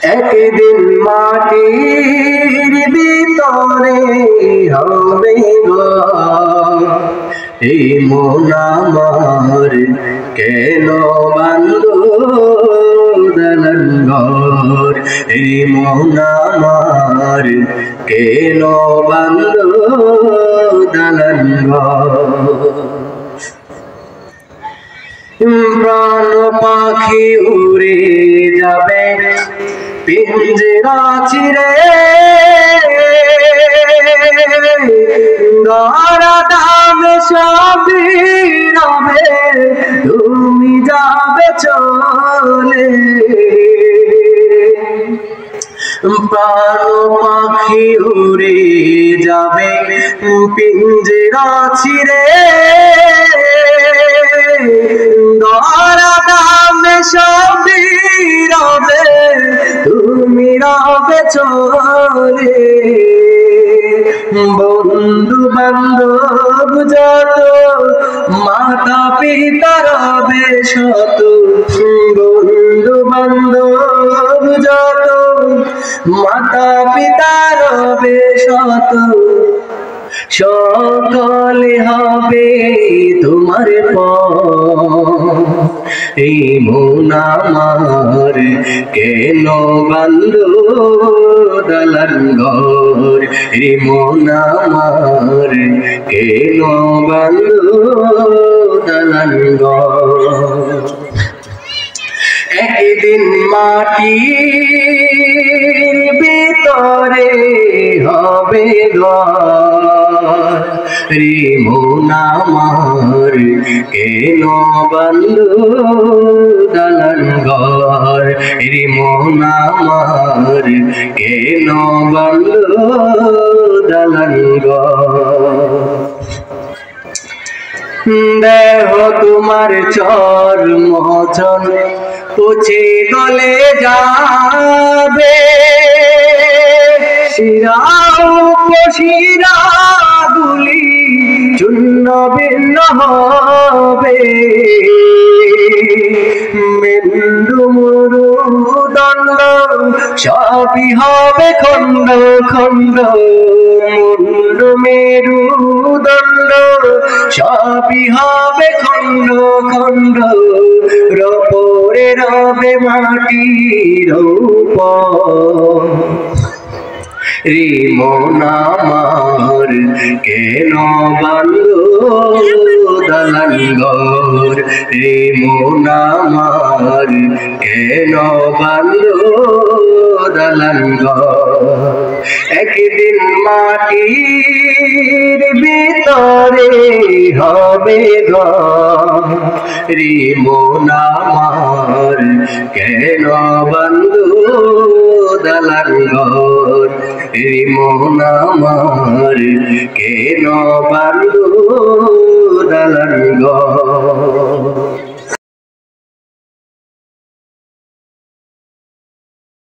একদিন মাটির ভিতরে হবে ঘর, এই মন আমার কেন বাঁধলো দালান ঘর, এই মন আমার কেন বাঁধলো দালান ঘর। প্রাণ পাখি উড়ে যাবে পিঞ্জরা চিরে, ধরাধামে সবই রবে, তুমি যাবে চলে। প্রাণ পাখি উড়ে যাবে পিঞ্জরা ছিঁড়ে, ধরাধামে সবই রবে, তুমি রবে চলে। বন্ধু বান্ধব যত, মাতা পিতা রবে শত, বন্ধু বান্ধব যত, মাতা পিতা রবে শত, সকলে হবে তোমার পর। এই মন আমার কেন বাঁধলো দালান ঘর, এই মন আমার কেন বাঁধলো দালান ঘর। একদিন মাটির ভিতরে হবে ঘর, রে মন আমার কেন বাঁধলো দালান ঘর, রে মন আমার কেন বাঁধলো দালান ঘর। দেহ তোমার চর্মচন পচে গলে যাবে, শিরা উপশিরা গুলি চূর্ণ ভিন্ন হবে, মেরু মুরুদণ্ড সবই হবে খণ্ড খণ্ড, মুন্ড মেরুদণ্ড সবই হবে খণ্ড খণ্ড, রপরে রবে মাটির উপর। রে মন আমার কেন বাঁধলো দালান ঘর, রে মন আমার কেন বাঁধলো দালান ঘর। একদিন মাটির ভিতরে হবে ঘর, রে মন আমার কেন বাঁধলো দালান ঘর, রে মন আমার কেন বাঁধলো দালান ঘর।